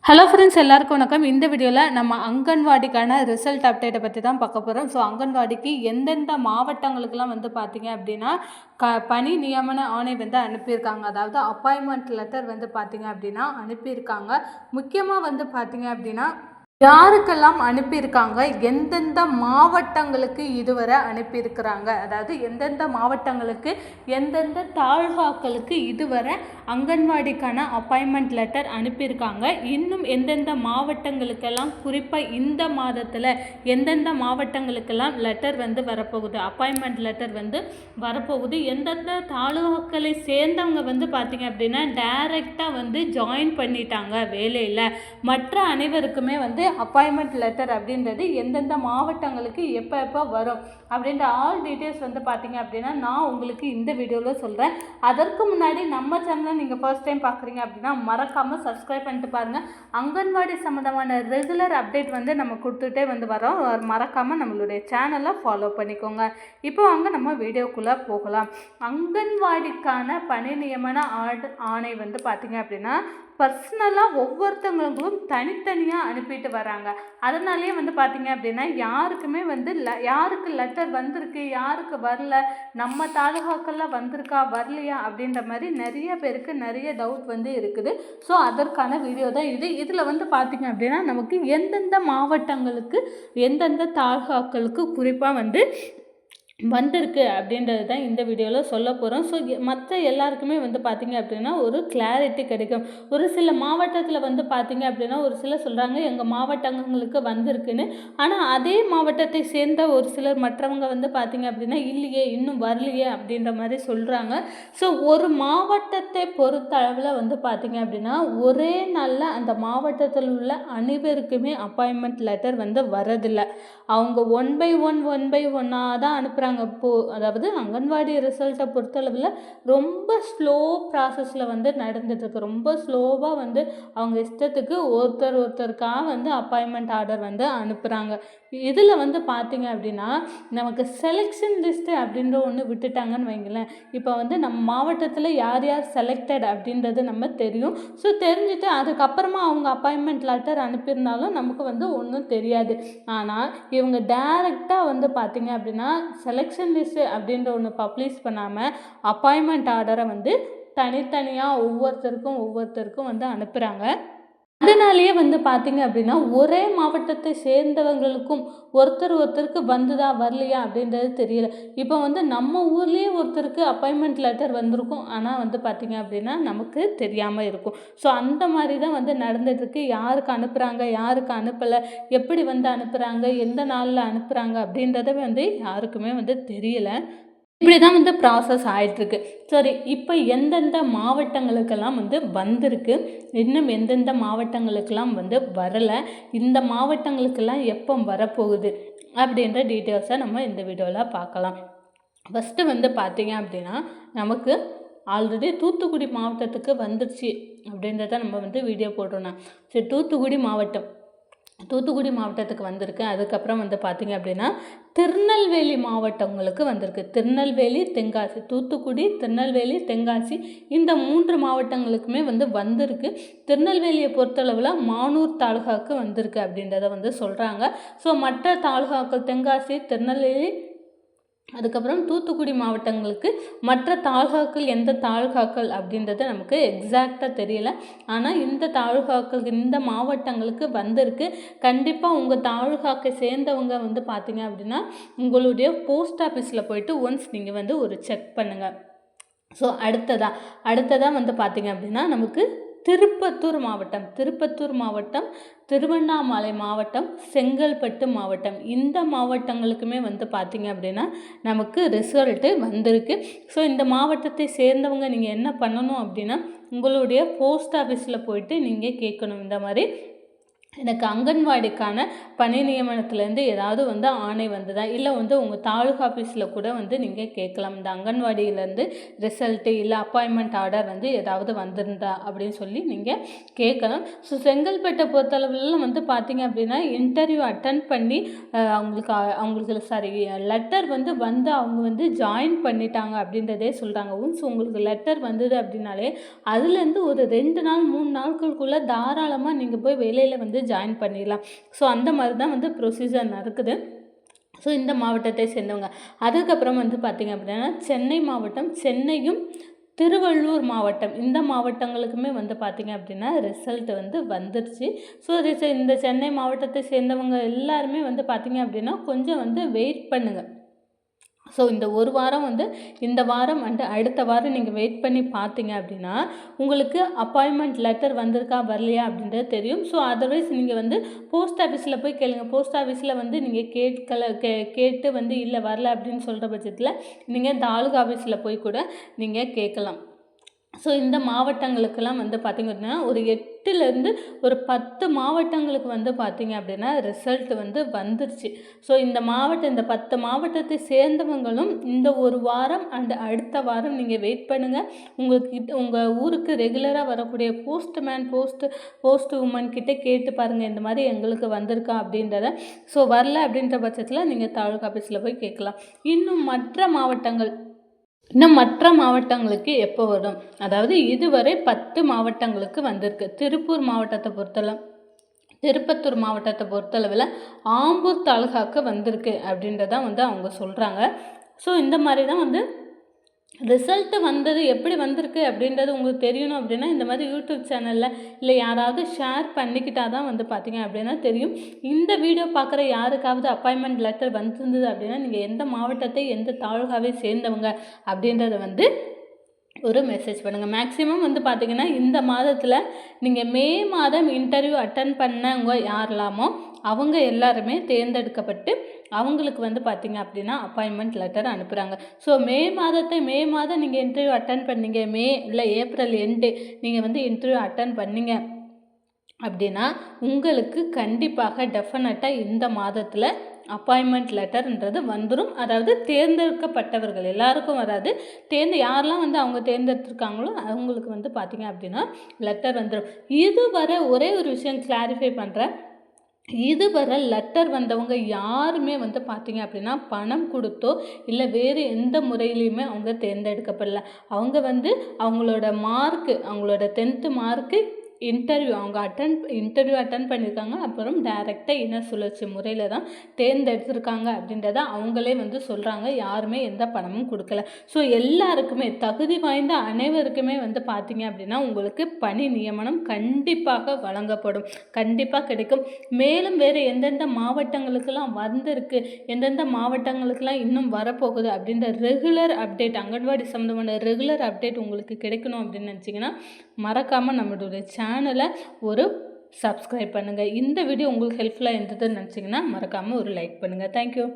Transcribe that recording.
Hello friends, எல்லாருக்கும் வணக்கம். இந்த வீடியோவில் நம்ம அங்கன்வாடிக்கான ரிசல்ட் அப்டேட்டை பற்றி தான் பார்க்க போகிறோம். ஸோ அங்கன்வாடிக்கு எந்தெந்த மாவட்டங்களுக்கெல்லாம் பார்த்தீங்க அப்படின்னா பணி நியமன ஆணை அனுப்பியிருக்காங்க. அதாவது அப்பாயின்மெண்ட் லெட்டர் பார்த்தீங்க அப்படின்னா அனுப்பியிருக்காங்க. முக்கியமாக பார்த்தீங்க அப்படின்னா யாருக்கெல்லாம் அனுப்பியிருக்காங்க, எந்தெந்த மாவட்டங்களுக்கு இதுவரை அனுப்பியிருக்கிறாங்க, அதாவது எந்தெந்த மாவட்டங்களுக்கு எந்தெந்த தாலுகாக்களுக்கு இதுவரை அங்கன்வாடிக்கான அப்பாயின்மெண்ட் லெட்டர் அனுப்பியிருக்காங்க, இன்னும் எந்தெந்த மாவட்டங்களுக்கெல்லாம் குறிப்பாக இந்த மாதத்தில் எந்தெந்த மாவட்டங்களுக்கெல்லாம் லெட்டர் வரப்போகுது, அப்பாயின்மெண்ட் லெட்டர் வரப்போகுது, எந்தெந்த தாலுகாக்களை சேர்ந்தவங்க பார்த்தீங்க அப்படின்னா டைரெக்டாக ஜாயின் பண்ணிட்டாங்க வேலையில், மற்ற அனைவருக்குமே அப்பாயின்மெண்ட் லெட்டர் அப்படின்றது எந்தெந்த மாவட்டங்களுக்கு எப்போ வரும் அப்படின்ற ஆல் டீட்டெயில்ஸ் பார்த்தீங்க அப்படின்னா நான் உங்களுக்கு இந்த வீடியோவில் சொல்கிறேன். அதற்கு முன்னாடி நம்ம சேனலை நீங்கள் ஃபர்ஸ்ட் டைம் பார்க்குறீங்க அப்படின்னா மறக்காமல் சப்ஸ்கிரைப் பண்ணிட்டு பாருங்கள். அங்கன்வாடி சம்மந்தமான ரெகுலர் அப்டேட் நம்ம கொடுத்துட்டே வரோம். மறக்காமல் நம்மளுடைய சேனலை ஃபாலோ பண்ணிக்கோங்க. இப்போ அங்கே நம்ம வீடியோக்குள்ளே போகலாம். அங்கன்வாடிக்கான பணி நியமன ஆணை பார்த்தீங்க அப்படின்னா பர்சனலாக ஒவ்வொருத்தவங்களுக்கும் தனித்தனியாக அனுப்பிட்டு வராங்க. அதனாலேயே பார்த்தீங்க அப்படின்னா யாருக்குமே யாருக்கு லெட்டர் வந்திருக்கு யாருக்கு வரல, நம்ம தாலுகாக்கள்லாம் வந்திருக்கா வரலையா அப்படின்ற மாதிரி நிறைய பேருக்கு நிறைய டவுட் இருக்குது. ஸோ அதற்கான வீடியோ தான் இது. இதில் பார்த்தீங்க அப்படின்னா நமக்கு எந்தெந்த மாவட்டங்களுக்கு எந்தெந்த தாலுகாக்களுக்கு குறிப்பாக வந்திருக்கு அப்படின்றது தான் இந்த வீடியோவில் சொல்ல போகிறோம். ஸோ மற்ற எல்லாருக்குமே பார்த்தீங்க அப்படின்னா ஒரு கிளாரிட்டி கிடைக்கும். ஒரு சில மாவட்டத்தில் பார்த்தீங்க அப்படின்னா ஒரு சிலர் சொல்கிறாங்க எங்கள் மாவட்டங்களுக்கு வந்திருக்குன்னு. ஆனால் அதே மாவட்டத்தை சேர்ந்த ஒரு சிலர் மற்றவங்க பார்த்தீங்க அப்படின்னா இல்லையே இன்னும் வரலையே அப்படின்ற மாதிரி சொல்கிறாங்க. ஸோ ஒரு மாவட்டத்தை பொறுத்த அளவில் பார்த்தீங்க அப்படின்னா ஒரே நாளில் அந்த மாவட்டத்தில் உள்ள அனைவருக்குமே அப்பாயின்மெண்ட் லெட்டர் வரதில்லை. அவங்க ஒன் பை ஒன்னாக தான் அனுப்புகிறாங்க. அதாவது அங்கன்வாடி ரிசல்ட்டை பொறுத்தளவில் ரொம்ப ஸ்லோ ப்ராசஸில் நடந்துட்டுருக்கு. ரொம்ப ஸ்லோவாக அவங்க இஷ்டத்துக்கு ஒருத்தருக்காக அப்பாயின்மெண்ட் ஆர்டர் அனுப்புகிறாங்க. இதில் பார்த்தீங்க அப்படின்னா நமக்கு செலெக்ஷன் லிஸ்ட்டு அப்படின்ற ஒன்று விட்டுட்டாங்கன்னு வைங்களேன். இப்போ நம்ம மாவட்டத்தில் யார் யார் செலக்டட் அப்படின்றது நம்ம தெரியும். ஸோ தெரிஞ்சுட்டு அதுக்கப்புறமா அவங்க அப்பாயின்மெண்ட் லெட்டர் அனுப்பியிருந்தாலும் நமக்கு ஒன்றும் தெரியாது. ஆனால் இவங்க டைரெக்டாக பார்த்தீங்க அப்படின்னா செலெக்ஷன் லிஸ்ட்டு அப்படின்ற ஒன்று பப்ளிஷ் பண்ணாமல் அப்பாயின்மெண்ட் ஆர்டரை தனித்தனியாக ஒவ்வொருத்தருக்கும் அனுப்புகிறாங்க. அதனாலேயே பார்த்தீங்க அப்படின்னா ஒரே மாவட்டத்தை சேர்ந்தவங்களுக்கும் ஒருத்தருக்கு வந்துதா வரலையா அப்படின்றது தெரியல. இப்போ நம்ம ஊர்லேயே ஒருத்தருக்கு அப்பாயின்மெண்ட் லெட்டர் வந்திருக்கும், ஆனால் பார்த்தீங்க அப்படின்னா நமக்கு தெரியாமல் இருக்கும். ஸோ அந்த மாதிரி தான் நடந்துகிட்ருக்கு. யாருக்கு அனுப்புகிறாங்க யாருக்கு அனுப்பலை, எப்படி அனுப்புகிறாங்க எந்த நாளில் அனுப்புகிறாங்க அப்படின்றத யாருக்குமே தெரியல. இப்படி தான் ப்ராசஸ் ஆகிட்டுருக்கு. சரி, இப்போ எந்தெந்த மாவட்டங்களுக்கெல்லாம் வந்திருக்கு, இன்னும் எந்தெந்த மாவட்டங்களுக்கெல்லாம் வரலை, இந்த மாவட்டங்களுக்கெல்லாம் எப்போ வரப்போகுது அப்படின்ற டீட்டெயில்ஸை நம்ம இந்த வீடியோவில் பார்க்கலாம். ஃபஸ்ட்டு பார்த்தீங்க அப்படின்னா நமக்கு ஆல்ரெடி தூத்துக்குடி மாவட்டத்துக்கு வந்துடுச்சு அப்படின்றத நம்ம வீடியோ போடுறோன்னா. சரி, தூத்துக்குடி மாவட்டத்துக்கு வந்திருக்கு. அதுக்கப்புறம் பார்த்தீங்க அப்படின்னா திருநெல்வேலி மாவட்டங்களுக்கு வந்திருக்கு. திருநெல்வேலி, தென்காசி, தூத்துக்குடி, திருநெல்வேலி, தென்காசி இந்த 3 மாவட்டங்களுக்குமே வந்திருக்கு. திருநெல்வேலியை பொறுத்தளவில் மானூர் தாலுகாவுக்கு வந்திருக்கு அப்படின்றத சொல்கிறாங்க. ஸோ மற்ற தாலுகாக்கள் தென்காசி, திருநெல்வேலி, அதுக்கப்புறம் தூத்துக்குடி மாவட்டங்களுக்கு மற்ற தாலுகாக்கள் எந்த தாலுகாக்கள் அப்படின்றது நமக்கு எக்ஸாக்டாக தெரியல. ஆனால் இந்த தாலுகாக்களுக்கு இந்த மாவட்டங்களுக்கு வந்திருக்கு. கண்டிப்பாக உங்கள் தாலுகாக்கை சேர்ந்தவங்க பார்த்தீங்க அப்படின்னா உங்களுடைய போஸ்ட் ஆஃபீஸில் போயிட்டு ஒன்ஸ் நீங்கள் ஒரு செக் பண்ணுங்கள். ஸோ அடுத்ததாக பார்த்தீங்க அப்படின்னா நமக்கு திருப்பத்தூர் மாவட்டம், திருவண்ணாமலை மாவட்டம், செங்கல்பட்டு மாவட்டம் இந்த மாவட்டங்களுக்குமே பார்த்தீங்க அப்படின்னா நமக்கு ரிசல்ட்டு வந்திருக்கு. ஸோ இந்த மாவட்டத்தை சேர்ந்தவங்க நீங்கள் என்ன பண்ணணும் அப்படின்னா உங்களுடைய போஸ்ட் ஆஃபீஸில் போயிட்டு நீங்கள் கேட்கணும். இந்த மாதிரி எனக்கு அங்கன்வாடிக்கான பணி நியமனத்துலேருந்து ஏதாவது வந்து ஆணை வந்ததா, இல்லை வந்து உங்கள் தாலுகா ஆஃபீஸில் கூட வந்து நீங்கள் கேட்கலாம். இந்த அங்கன்வாடியிலேருந்து ரிசல்ட்டு இல்லை அப்பாயின்மெண்ட் ஆர்டர் வந்து ஏதாவது வந்திருந்தா அப்படின்னு சொல்லி நீங்கள் கேட்கலாம். ஸோ செங்கல்பட்டை பொறுத்தளவுலாம் வந்து பார்த்திங்க அப்படின்னா இன்டர்வியூ அட்டன் பண்ணி அவங்களுக்கு லெட்டர் வந்து அவங்க வந்து ஜாயின் பண்ணிட்டாங்க அப்படின்றதே சொல்கிறாங்க. ஒன்ஸ் உங்களுக்கு லெட்டர் வந்தது அப்படின்னாலே அதுலேருந்து ஒரு 2 நாள் 3 நாட்களுக்குள்ளே தாராளமாக நீங்கள் போய் வேலையில் வந்து ஜாயின் பண்ணிடலாம். ஸோ அந்த மாதிரி தான் வந்து ப்ரொசீஜர் நடக்குது. ஸோ இந்த மாவட்டத்தை சேர்ந்தவங்க அதுக்கப்புறம் வந்து பார்த்திங்க அப்படின்னா சென்னை மாவட்டம், சென்னையும் திருவள்ளூர் மாவட்டம், இந்த மாவட்டங்களுக்குமே வந்து பார்த்திங்க அப்படின்னா ரிசல்ட் வந்து வந்துருச்சு. ஸோ இந்த சென்னை மாவட்டத்தை சேர்ந்தவங்க எல்லாருமே வந்து பார்த்திங்க அப்படின்னா கொஞ்சம் வந்து வெயிட் பண்ணுங்கள். ஸோ இந்த ஒரு வாரம் வந்து இந்த வாரம் அண்டு அடுத்த வாரம் நீங்கள் வெயிட் பண்ணி பார்த்தீங்க அப்படின்னா உங்களுக்கு அப்பாயின்மெண்ட் லெட்டர் வந்திருக்கா வரலையா அப்படின்றது தெரியும். ஸோ அதர்வைஸ் நீங்கள் வந்து போஸ்ட் ஆஃபீஸில் போய் கேளுங்க. போஸ்ட் ஆஃபீஸில் வந்து நீங்கள் கேட்டு வந்து இல்லை வரல அப்படின்னு சொல்கிற பட்சத்தில் நீங்கள் தாலுகா ஆஃபீஸில் போய் கூட நீங்கள் கேட்கலாம். ஸோ இந்த மாவட்டங்களுக்கெல்லாம் வந்து பார்த்திங்க அப்படின்னா ஒரு 8லேருந்து ஒரு 10 மாவட்டங்களுக்கு வந்து பார்த்திங்க அப்படின்னா ரிசல்ட் வந்து வந்துருச்சு. ஸோ இந்த 10 மாவட்டத்தை சேர்ந்தவங்களும் இந்த ஒரு வாரம் அண்ட் அடுத்த வாரம் நீங்கள் வெயிட் பண்ணுங்கள். உங்கள் ஊருக்கு ரெகுலராக வரக்கூடிய போஸ்ட் உமன் கிட்டே கேட்டு பாருங்கள், இந்த மாதிரி எங்களுக்கு வந்திருக்கா அப்படின்றத. ஸோ வரல அப்படின்ற பட்சத்தில் நீங்கள் தாலுகா ஆஃபீஸில் போய் கேட்கலாம். இன்னும் மற்ற மாவட்டங்களுக்கு எப்போ வரும், அதாவது இதுவரை 10 மாவட்டங்களுக்கு வந்திருக்கு. திருப்பத்தூர் மாவட்டத்தை பொறுத்தளவில் ஆம்பூர் தாலுகாவுக்கு வந்திருக்கு அப்படின்றதான் வந்து அவங்க சொல்கிறாங்க. ஸோ இந்த மாதிரி தான் வந்து ரிசல்ட்டு வந்தது எப்படி வந்திருக்கு அப்படின்றது உங்களுக்கு தெரியணும் அப்படின்னா இந்த மாதிரி யூடியூப் சேனலில் இல்லை யாராவது ஷேர் பண்ணிக்கிட்டால் தான் வந்து பார்த்திங்க அப்படின்னா தெரியும். இந்த வீடியோ பார்க்குற யாருக்காவது அப்பாயின்மெண்ட் லெட்டர் வந்திருந்தது அப்படின்னா நீங்கள் எந்த மாவட்டத்தை எந்த தாலுகாவை சேர்ந்தவங்க அப்படின்றத வந்து ஒரு மெசேஜ் பண்ணுங்கள். மேக்ஸிமம் வந்து பார்த்திங்கன்னா இந்த மாதத்தில் நீங்கள் மே மாதம் இன்டர்வியூ அட்டன் பண்ணவங்க யாரெல்லாமோ அவங்க எல்லாருமே தேர்ந்தெடுக்கப்பட்டு அவங்களுக்கு வந்து பார்த்திங்க அப்படின்னா அப்பாயின்மெண்ட் லெட்டர் அனுப்புகிறாங்க. ஸோ மே மாதம் நீங்கள் இன்டர்வியூ அட்டன் பண்ணீங்க, மே இல்லை ஏப்ரல் எண்டு நீங்கள் வந்து இன்டர்வியூ அட்டன் பண்ணீங்க அப்படின்னா உங்களுக்கு கண்டிப்பாக டெஃபினட்டாக இந்த மாதத்தில் அப்பாயின்மெண்ட் லெட்டர்ன்றது வந்துடும். அதாவது தேர்ந்தெடுக்கப்பட்டவர்கள் எல்லாருக்கும் வராது. யாரெல்லாம் வந்து அவங்க தேர்ந்தெடுத்துருக்காங்களோ அவங்களுக்கு வந்து பார்த்திங்க அப்படின்னா லெட்டர் வந்துடும். இதுவரை ஒரே ஒரு விஷயம் கிளாரிஃபை பண்ணுறேன். இதுவரை லெட்டர் வந்தவங்க யாருமே வந்து பார்த்திங்க அப்படின்னா பணம் கொடுத்தோ இல்லை வேறு எந்த முறையிலையுமே அவங்க தேர்ந்தெடுக்கப்படல. அவங்க வந்து அவங்களோட 10th மார்க்கு இன்டர்வியூ அட்டன் பண்ணியிருக்காங்க. அப்புறம் டைரெக்டாக இன சுழற்சி முறையில் தான் தேர்ந்தெடுத்திருக்காங்க அப்படின்றத அவங்களே வந்து சொல்கிறாங்க. யாருமே எந்த பணமும் கொடுக்கல. ஸோ எல்லாருக்குமே தகுதி வாய்ந்த அனைவருக்குமே வந்து பார்த்திங்க அப்படின்னா உங்களுக்கு பணி நியமனம் கண்டிப்பாக வழங்கப்படும், கண்டிப்பாக கிடைக்கும். மேலும் வேறு எந்தெந்த மாவட்டங்களுக்கெல்லாம் வந்திருக்கு, எந்தெந்த மாவட்டங்களுக்கெல்லாம் இன்னும் வரப்போகுது அப்படின்ற ரெகுலர் அப்டேட், அங்கன்வாடி சம்மந்தமான ரெகுலர் அப்டேட் உங்களுக்கு கிடைக்கணும் அப்படின்னு நினச்சிங்கன்னா மறக்காமல் நம்மளுடைய சேனலை ஒரு சப்ஸ்கிரைப் பண்ணுங்கள். இந்த வீடியோ உங்களுக்கு ஹெல்ப்ஃபுல்லாக இருந்ததுன்னு நினச்சிங்கன்னா மறக்காமல் ஒரு லைக் பண்ணுங்கள். தேங்க்யூ.